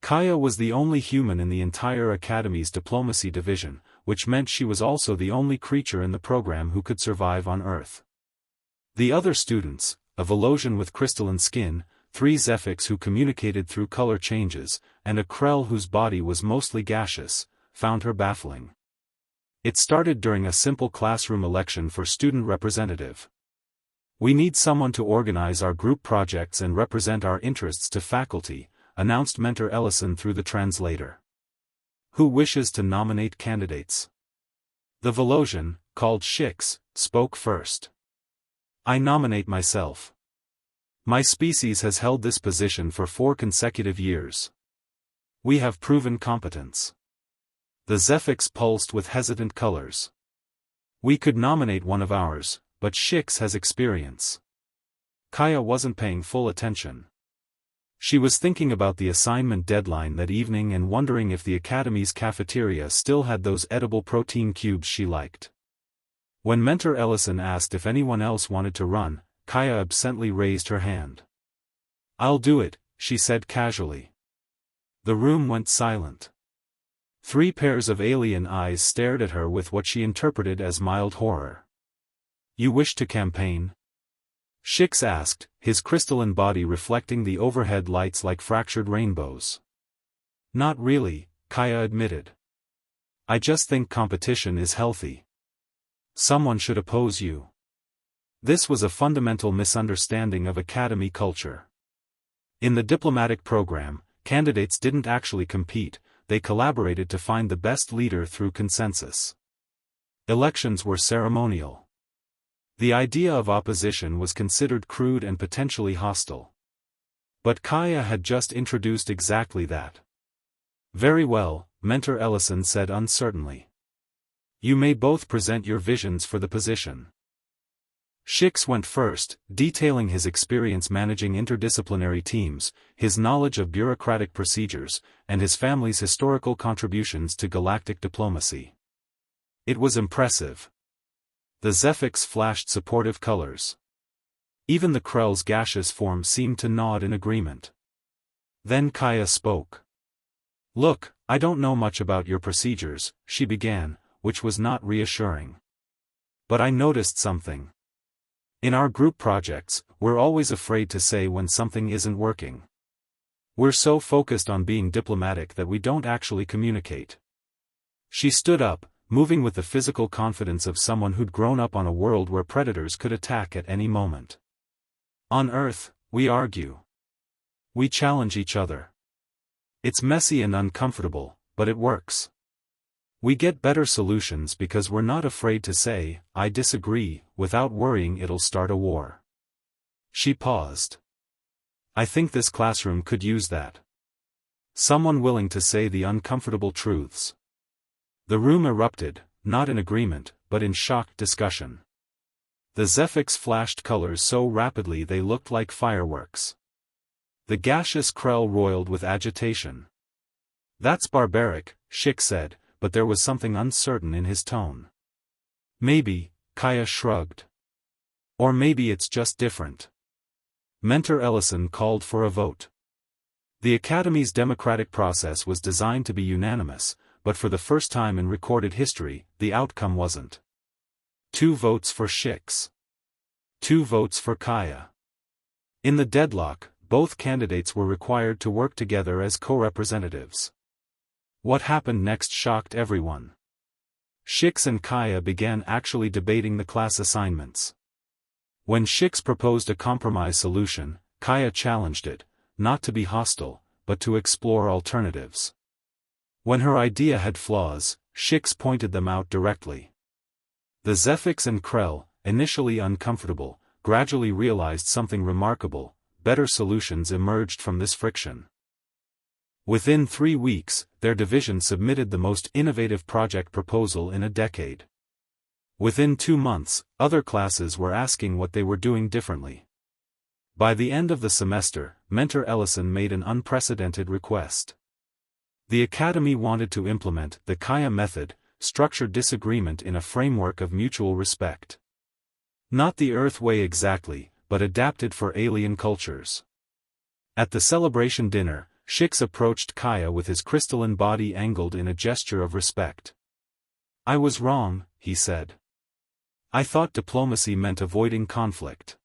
Kaya was the only human in the entire Academy's diplomacy division, which meant she was also the only creature in the program who could survive on Earth. The other students, a Volosian with crystalline skin, 3 Zephycs who communicated through color changes, and a Krell whose body was mostly gaseous, found her baffling. It started during a simple classroom election for student representative. "We need someone to organize our group projects and represent our interests to faculty," announced Mentor Ellison through the translator. "Who wishes to nominate candidates?" The Volosian, called Shix, spoke first. "I nominate myself. My species has held this position for 4 consecutive years. We have proven competence." The Zephycs pulsed with hesitant colors. "We could nominate one of ours, but Shix has experience." Kaya wasn't paying full attention. She was thinking about the assignment deadline that evening and wondering if the Academy's cafeteria still had those edible protein cubes she liked. When Mentor Ellison asked if anyone else wanted to run, Kaya absently raised her hand. "I'll do it," she said casually. The room went silent. 3 pairs of alien eyes stared at her with what she interpreted as mild horror. "You wish to campaign?" Shix asked, his crystalline body reflecting the overhead lights like fractured rainbows. "Not really," Kaya admitted. "I just think competition is healthy. Someone should oppose you." This was a fundamental misunderstanding of Academy culture. In the diplomatic program, candidates didn't actually compete, they collaborated to find the best leader through consensus. Elections were ceremonial. The idea of opposition was considered crude and potentially hostile. But Kaya had just introduced exactly that. "Very well," Mentor Ellison said uncertainly. "You may both present your visions for the position." Shix went first, detailing his experience managing interdisciplinary teams, his knowledge of bureaucratic procedures, and his family's historical contributions to galactic diplomacy. It was impressive. The Zephycs flashed supportive colors. Even the Krell's gaseous form seemed to nod in agreement. Then Kaya spoke. "Look, I don't know much about your procedures," she began, which was not reassuring. "But I noticed something. In our group projects, we're always afraid to say when something isn't working. We're so focused on being diplomatic that we don't actually communicate." She stood up, moving with the physical confidence of someone who'd grown up on a world where predators could attack at any moment. "On Earth, we argue. We challenge each other. It's messy and uncomfortable, but it works. We get better solutions because we're not afraid to say, 'I disagree,' without worrying it'll start a war." She paused. "I think this classroom could use that. Someone willing to say the uncomfortable truths." The room erupted, not in agreement, but in shocked discussion. The Zephycs flashed colors so rapidly they looked like fireworks. The gaseous Krell roiled with agitation. "That's barbaric," Shix said, but there was something uncertain in his tone. "Maybe," Kaya shrugged. "Or maybe it's just different." Mentor Ellison called for a vote. The Academy's democratic process was designed to be unanimous, but for the first time in recorded history, the outcome wasn't. 2 votes for Shix. 2 votes for Kaya. In the deadlock, both candidates were required to work together as co-representatives. What happened next shocked everyone. Shix and Kaya began actually debating the class assignments. When Shix proposed a compromise solution, Kaya challenged it, not to be hostile, but to explore alternatives. When her idea had flaws, Shix pointed them out directly. The Zephycs and Krell, initially uncomfortable, gradually realized something remarkable: better solutions emerged from this friction. Within 3 weeks, their division submitted the most innovative project proposal in a decade. Within 2 months, other classes were asking what they were doing differently. By the end of the semester, Mentor Ellison made an unprecedented request. The Academy wanted to implement the Kaya method, structured disagreement in a framework of mutual respect. Not the Earth way exactly, but adapted for alien cultures. At the celebration dinner, Shix approached Kaya with his crystalline body angled in a gesture of respect. "I was wrong," he said. "I thought diplomacy meant avoiding conflict.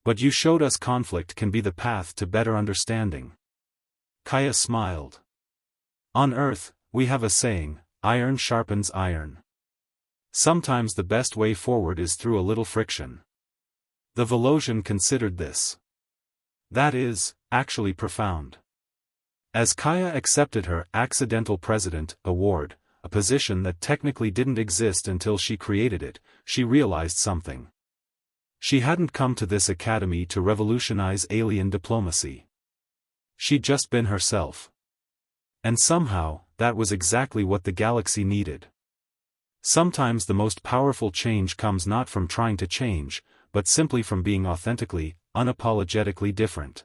But you showed us conflict can be the path to better understanding." Kaya smiled. "On Earth, we have a saying, iron sharpens iron. Sometimes the best way forward is through a little friction." The Volosian considered this. "That is, actually profound." As Kaya accepted her Accidental President award, a position that technically didn't exist until she created it, she realized something. She hadn't come to this academy to revolutionize alien diplomacy. She'd just been herself. And somehow, that was exactly what the galaxy needed. Sometimes the most powerful change comes not from trying to change, but simply from being authentically, unapologetically different.